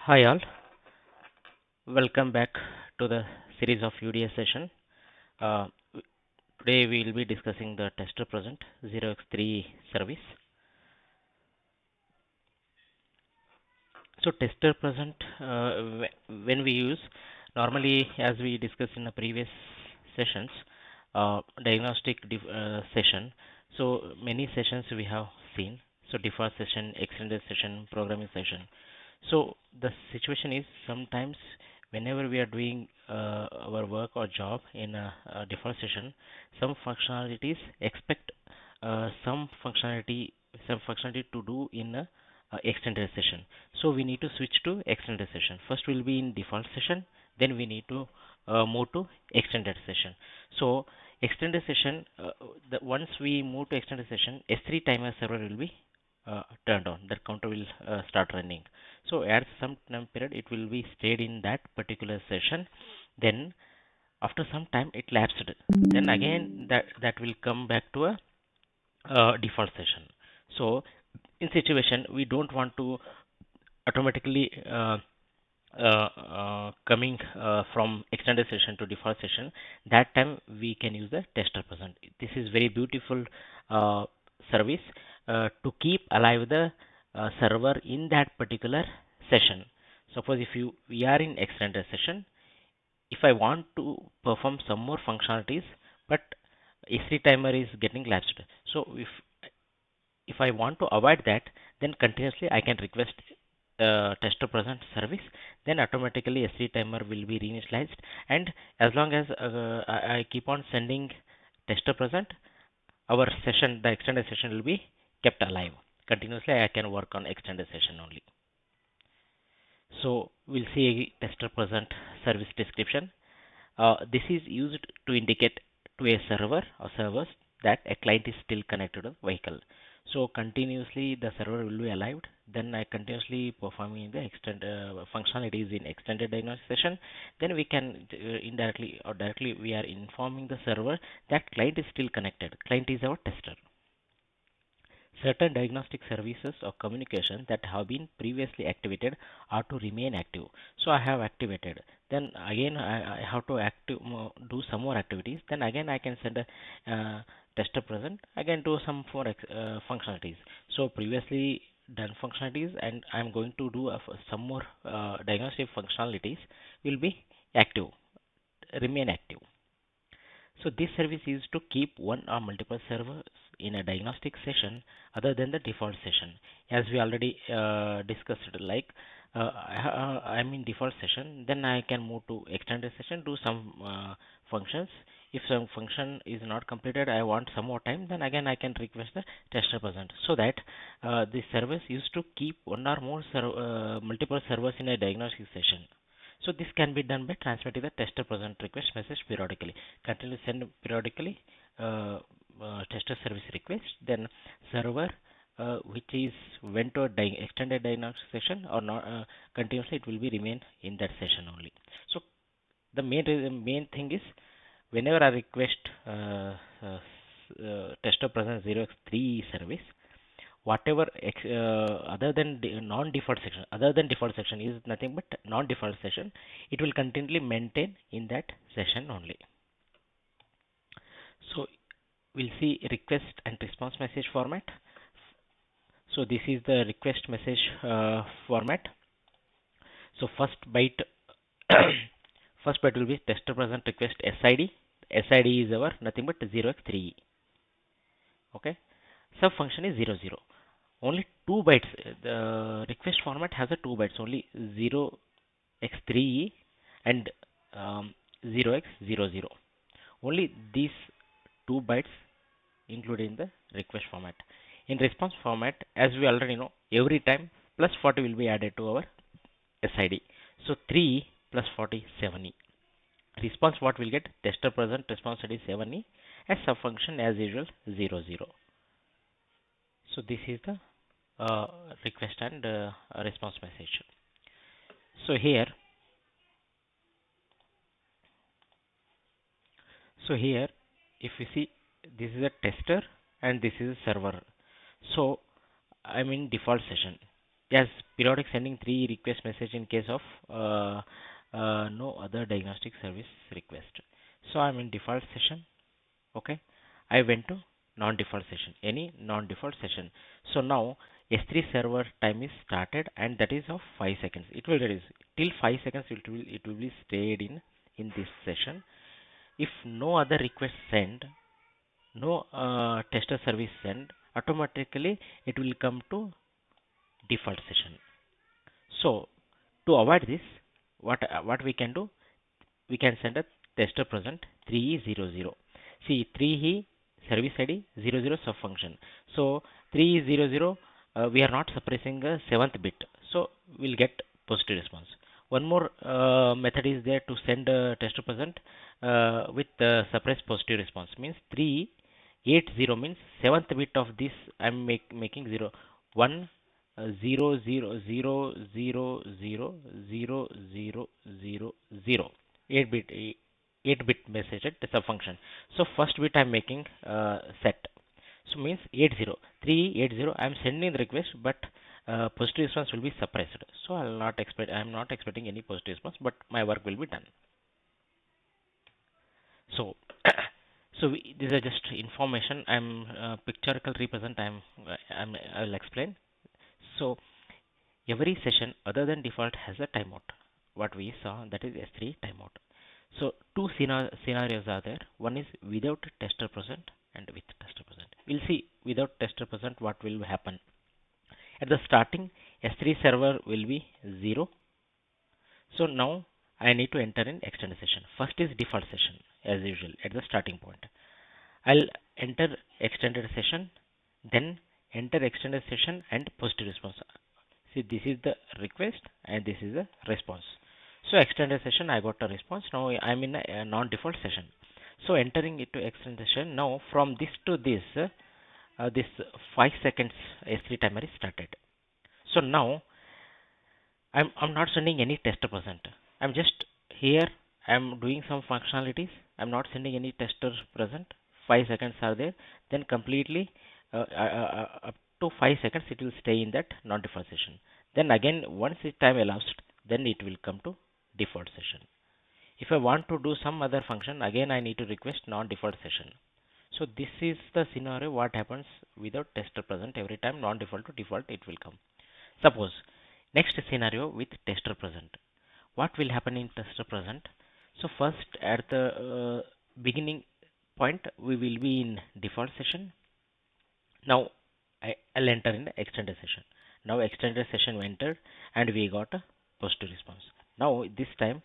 Hi all, welcome back to the series of UDS session. Uh, Today we will be discussing the tester present 0x3 service. So tester present when we use normally, as we discussed in the previous sessions, diagnostic session. So many sessions we have seen. So default session, extended session, programming session. So the situation is sometimes whenever we are doing our work or job in a default session, some functionalities expect some functionality to do in a extended session. So we need to switch to extended session. First we'll be in default session, then we need to move to extended session. So extended session, once we move to extended session, S3 timer server will be turned on. That counter will start running. So at some time period, it will be stayed in that particular session. Then after some time, it lapsed. Then again, that will come back to a default session. So in situation, we don't want to automatically coming from extended session to default session. That time we can use the tester present. This is very beautiful uh, service to keep alive the server in that particular session. Suppose if we are in extended session, if I want to perform some more functionalities, but S3 timer is getting lapsed. So if I want to avoid that, then continuously I can request tester present service. Then automatically S3 timer will be reinitialized, and as long as I keep on sending tester present, our session, the extended session, will be kept alive. Continuously, I can work on extended session only. So we'll see tester present service description. This is used to indicate to a server or servers that a client is still connected to the vehicle. So continuously the server will be alive. Then I continuously performing the extend functionalities in extended diagnostic session. Then we can indirectly or directly we are informing the server that client is still connected. Client is our tester. Certain diagnostic services or communication that have been previously activated are to remain active. So I have activated. Then again I have to do some more activities. Then again I can send a tester present. Again do some more functionalities. So previously done functionalities, and I'm going to do some more diagnostic functionalities will be active, remain active. So this service is to keep one or multiple servers in a diagnostic session other than the default session. As we already discussed, like I'm in default session, then I can move to extended session, do some functions. If some function is not completed, I want some more time, then again I can request the tester present. So that this service used to keep one or more multiple servers in a diagnostic session. So this can be done by transmitting the tester present request message periodically. Continue send periodically tester service request. Then server which is went to a extended diagnostic session or not continuously, it will be remain in that session only. So the main thing is whenever I request tester present 0x3 service, whatever other than non-default section, other than default section is nothing but non-default section, it will continually maintain in that session only. So we'll see request and response message format. So this is the request message format. So first byte first byte will be tester present request SID. SID is our nothing but 0x3. Okay, sub function is 00. Only 2 bytes. The request format has a 2 bytes only, 0x3 and 0x00. Only these 2 bytes included in the request format. In response format, as we already know, every time plus 40 will be added to our SID. So 3 plus 40 7e. Response what will get tester present response ID 7e and subfunction as usual 00. So this is the uh, request and response message. So here, if you see, this is a tester and this is a server. So I'm in default session. Yes, periodic sending three request message in case of no other diagnostic service request. So I'm in default session. Okay, I went to non-default session, any non-default session. So now S3 server time is started, and that is of 5 seconds. It will reduce till 5 seconds. It will be stayed in this session. If no other request send, no tester service send, automatically it will come to default session. So to avoid this, what we can do, we can send a tester present 3E00. See 3E service ID 00 subfunction. So 3E00, we are not suppressing a seventh bit, so we'll get positive response. One more method is there to send a tester present with suppress positive response. Means 380 means seventh bit of this I'm making 0 1 0 0 0 0 0 0 0 8 bit message at the function. So first bit I'm making set. So means 380. I'm sending the request, but positive response will be suppressed. So I'm not expecting any positive response, but my work will be done. So these are just information. I'm pictorial represent. I'll explain. So every session other than default has a timeout. What we saw, that is S3 timeout. So two scenarios are there. One is without tester present and with tester present. We'll see without tester present what will happen. At the starting, S3 server will be 0. So now I need to enter in extended session. First is default session as usual at the starting point. I'll enter extended session, then enter extended session and positive response. See, this is the request and this is the response. So extended session, I got a response. Now I'm in a non-default session. So entering into extended session. Now from this to this 5 seconds S3 timer is started. So now I'm not sending any tester present. I'm just here. I'm doing some functionalities. I'm not sending any tester present. 5 seconds are there. Then completely up to 5 seconds it will stay in that non-default session. Then again once the time elapsed, then it will come to default session. If I want to do some other function, again I need to request non-default session. So this is the scenario what happens without tester present. Every time non-default to default it will come. Suppose next scenario with tester present. What will happen in tester present? So first at the beginning point we will be in default session. Now I'll enter in the extended session. Now extended session we entered and we got a positive response. Now this time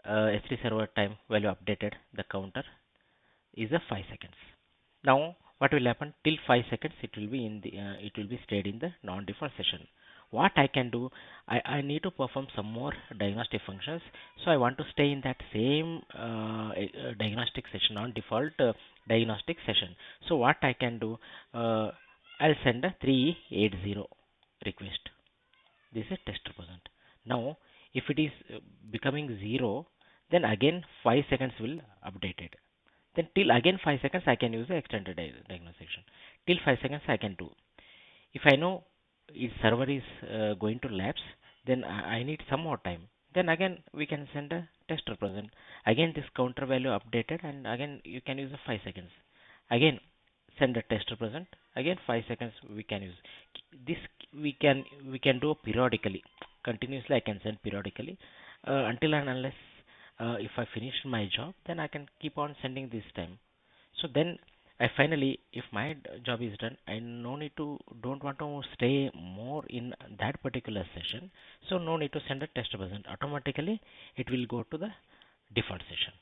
S3 server time value updated, the counter is a 5 seconds. Now what will happen till 5 seconds it will be in the it will be stayed in the non-default session. What I can do, I need to perform some more diagnostic functions. So I want to stay in that same diagnostic session, non-default diagnostic session. So what I can do, I'll send a 380 request. This is tester present. Now if it is becoming 0, then again 5 seconds will update it. Then till again 5 seconds I can use the extended diagnostic section. Till 5 seconds I can do. If I know its server is going to lapse, then I need some more time. Then again we can send a tester present. Again this counter value updated, and again you can use the 5 seconds. Again send a tester present. Again 5 seconds we can use. This we can do periodically. Continuously I can send periodically until and unless if I finish my job, then I can keep on sending this time. So then I finally, if my job is done, I don't want to stay more in that particular session. So no need to send a test present. Automatically it will go to the default session.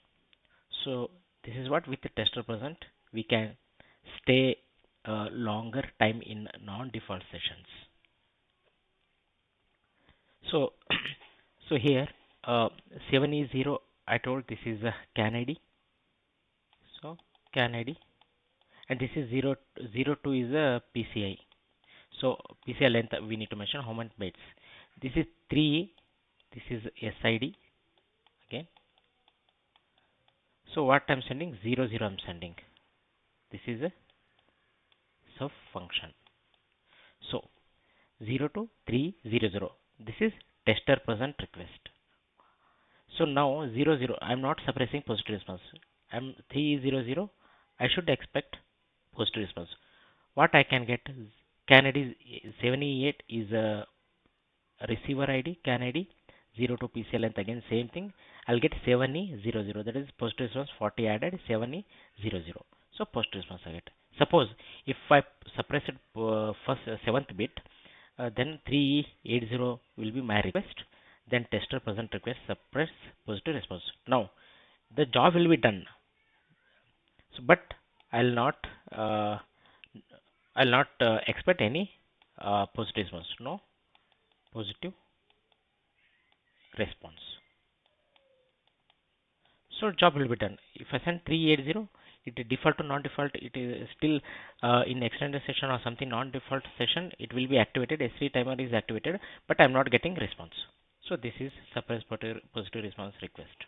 So this is what with the tester present we can stay longer time in non-default sessions. So so here 7E0, I told this is a CAN ID. So CAN ID, and this is 002 is a PCI. So PCI length we need to mention how many bits. This is 3. This is SID again. So what I'm sending, 00 I'm sending. This is a sub function. So 02300. This is tester present request. So now 00, I'm not suppressing positive response. I'm 300. I should expect positive response. What I can get is can ID 78 is a receiver ID, can ID 02 PCL length, again same thing. I'll get 7E00, that is positive response 40 added 7E00. So positive response I get. Suppose if I suppress it first seventh bit, then 3E80 will be my request. Then tester present request suppress positive response. Now the job will be done. So, but I'll not uh, expect any positive response. No positive response. So job will be done. If I send 380, it default to non-default, it is still in extended session or something non-default session, it will be activated. S3 timer is activated, but I'm not getting response. So this is suppress positive response request.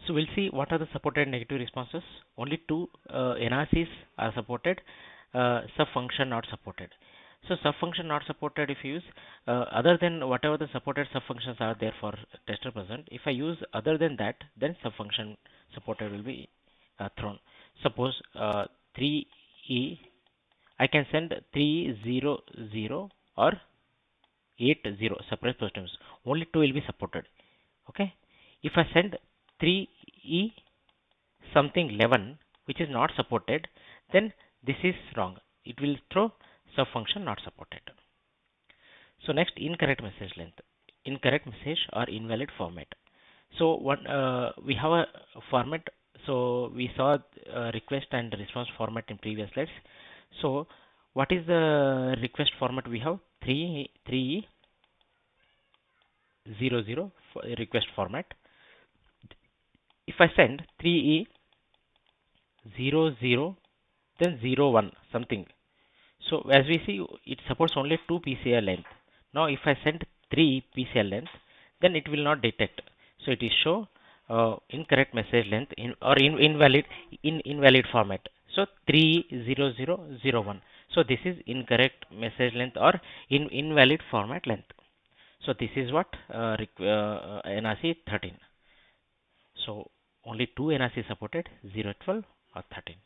So we'll see what are the supported negative responses. Only two NRCs are supported, sub function not supported. So sub function not supported if you use other than whatever the supported sub functions are there for tester present. If I use other than that, then sub function supported will be thrown. Suppose 3E, I can send 300 or 80 suppress positives. Only two will be supported. Okay. If I send 3E something 11 which is not supported, then this is wrong. It will throw sub function not supported. So next, incorrect message length, incorrect message or invalid format. So what we have a format. So we saw request and response format in previous slides. So what is the request format we have? 3E00 request format. If I send 3E00 then 01 something. So as we see, it supports only 2 PCL length. Now if I send 3 PCL length, then it will not detect. So it is show incorrect message length or invalid format. So 30001. So this is incorrect message length or invalid format length. So this is what NRC 13. So only two NRC supported, 012 or 13.